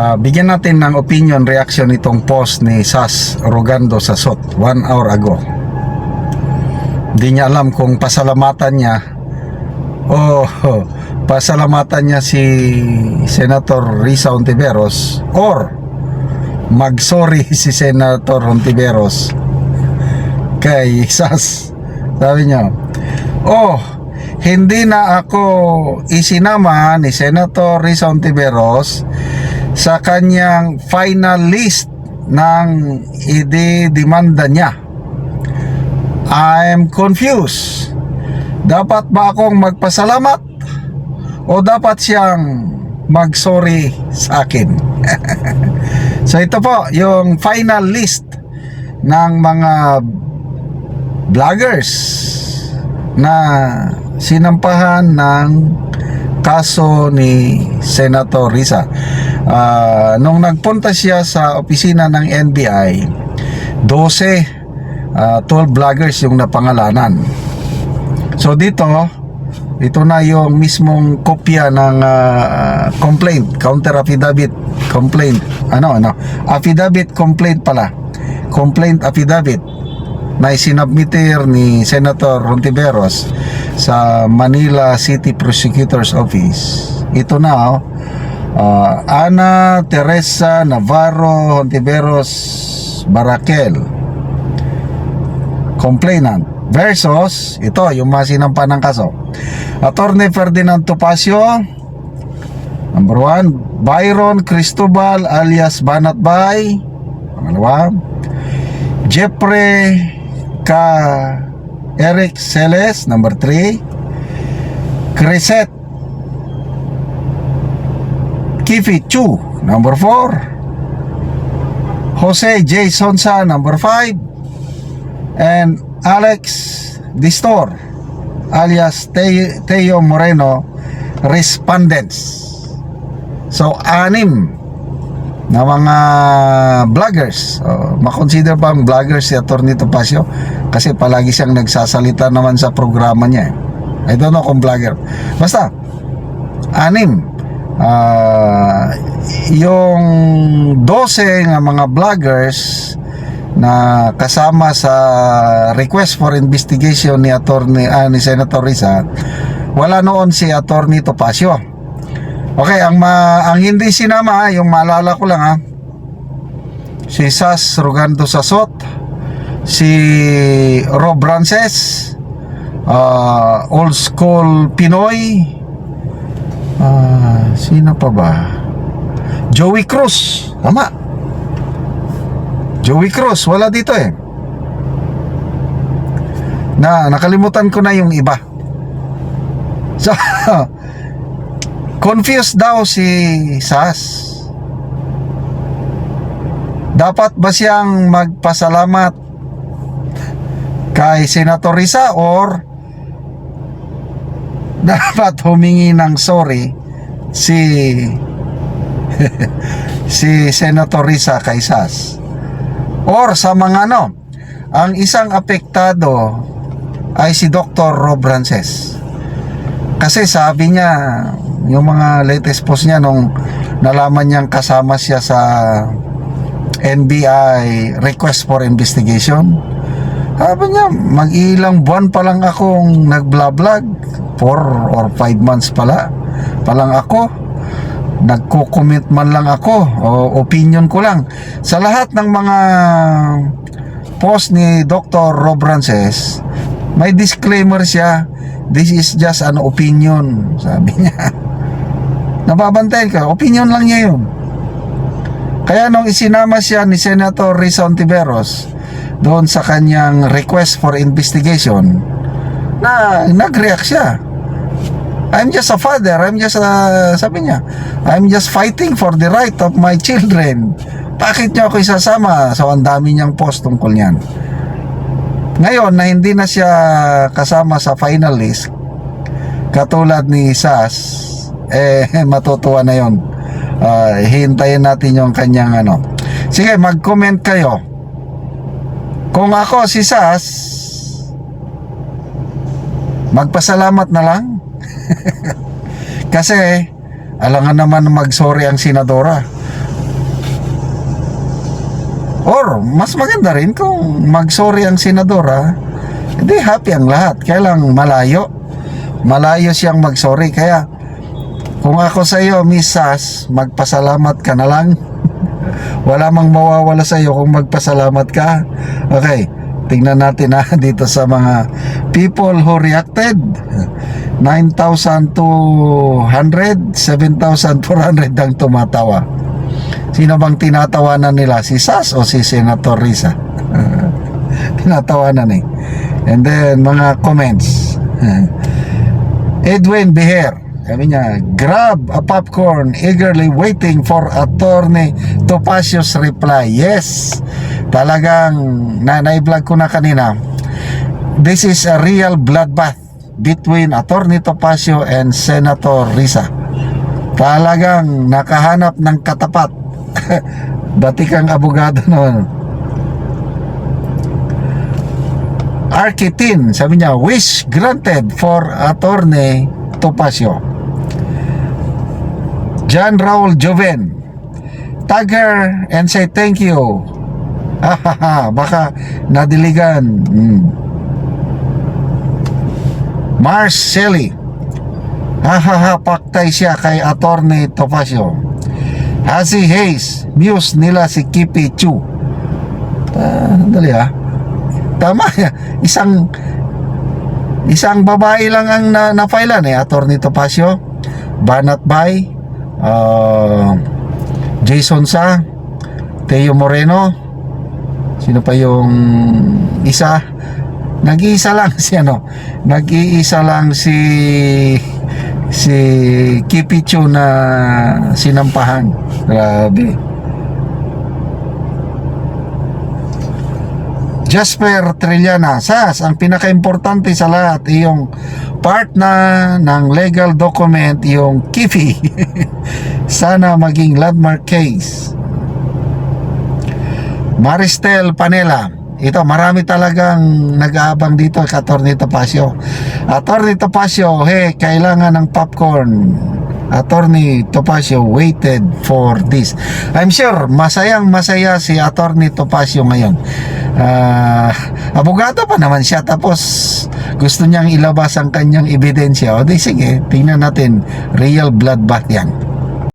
Bigyan natin ng opinion, reaction itong post ni Sas Rogando sa SOT 1 hour ago. Hindi niya alam kung pasalamatan niya o pasalamatan niya si Senator Risa Hontiveros or mag-sorry si Senator Hontiveros kay Sas. Sabi niya, hindi na ako isinama ni Senator Risa Hontiveros sa kanyang final list ng ididemanda niya. I'm confused. Dapat ba akong magpasalamat o dapat siyang mag-sorry sa akin? So ito po yung final list ng mga vloggers na sinampahan ng kaso ni Senator Risa. Nung nagpunta siya sa opisina ng NBI, 12 vloggers yung napangalanan. So dito, ito na yung mismong kopya ng complaint, counter affidavit complaint. Affidavit complaint pala. Complaint affidavit na isinabmitir ni Senator Hontiveros sa Manila City Prosecutor's Office. Ito na, Ana Teresa Navarro Hontiveros Barakel, complainant, versus ito yung mga sinampa ng kaso. Attorney Ferdinand Topacio, number 1. Byron Cristobal alias Banatbay, pangalawa. Jeffrey Eric Celes, number 3. Crisette Kifi Chu, number 4. Jose J. Sonsa, number 5. And Alex Distor alias Teo Moreno, respondents. So 6 na mga vloggers. Makonsider ba ang vloggers si Atty. Topacio? Kasi palagi siyang nagsasalita naman sa programa niya. I don't know kung vlogger. Basta 6. Yung 12 nga mga vloggers na kasama sa request for investigation ni ni Senator Risa, wala noon si Atty. Topacio. Okay, ang hindi sinama, yung maalala ko lang si Sas Rogando sa SOT, si Rob Rances, Old School Pinoy, sino pa ba? Joey Cruz, tama. Joey Cruz, wala dito nakalimutan ko na yung iba. So confused daw si Sas. Dapat ba siyang magpasalamat kay Senator Risa or dapat humingi ng sorry si Senator Risa kay Sas? Or sa mga ang isang apektado ay si Dr. Rob Rances. Kasi sabi niya, yung mga latest post niya nung nalaman niyang kasama siya sa NBI request for investigation, sabi niya, mag-ilang buwan pa lang akong nag-vlog, 4 or 5 months pa lang ako, nagko-comment man lang ako, o opinion ko lang sa lahat ng mga post ni Dr. Rob Rances. May disclaimer siya, this is just an opinion, sabi niya. Nababantayan ka, opinion lang niya yun. Kaya nung isinama siya ni Senator Risa Hontiveros doon sa kanyang request for investigation, nag-react siya. I'm just a father, sabi niya, I'm just fighting for the right of my children. Bakit niyo ako isasama? So ang dami niyang post tungkol niyan. Ngayon na hindi na siya kasama sa final list, katulad ni Sas, matutuwa na yon. Hintayin natin yung kanyang Sige, mag-comment kayo. Kung ako si Sas, magpasalamat na lang. Kasi alangan naman mag-sorry ang senadora. Or mas maganda rin kung mag-sorry ang senadora, hindi happy ang lahat. Kaya lang malayo siyang mag-sorry. Kaya kung ako sa iyo, Miss Sas, magpasalamat ka na lang. Wala mang mawawala sa iyo kung magpasalamat ka. Okay, tingnan natin dito sa mga people who reacted. 9,200, 7,400 ang tumatawa. Sino bang tinatawanan nila? Si Sas o si Senator Risa? Tinatawanan eh. And then mga comments. Edwin Beher, sabi niya, grab a popcorn, eagerly waiting for Attorney Topacio's reply. Yes, talagang na-vlog ko na kanina. This is a real bloodbath between Attorney Topacio and Senator Risa. Talagang nakahanap ng katapat. Batikang abogado naman. Arkitin, sabi niya, wish granted for Attorney Topacio. John Raul Joven, tag her and say thank you. Baka nadiligan. Mars Shelley, paktay siya kay Attorney Topacio. Hazy Hayes, muse nila si Kipi Chu. Dali tama isang babae lang ang na-filean Attorney Topacio, Banat Bay, Jason Sa, Teo Moreno, sino pa yung isa? Nag-iisa lang si Kipicho na sinampahan. Grabe. Jasper Trillana, Sas, ang pinaka-importante sa lahat yung part na ng legal document, yung KIFI. Sana maging landmark case. Maristel Panela, ito, marami talagang nag-aabang dito kay Attorney Topacio. Attorney Topacio, kailangan ng popcorn. Attorney Topacio waited for this. I'm sure masayang masaya si Attorney Topacio ngayon. Abogado pa naman siya, tapos gusto niyang ilabas ang kanyang ebidensya. O di sige, tingnan natin, real bloodbath yan.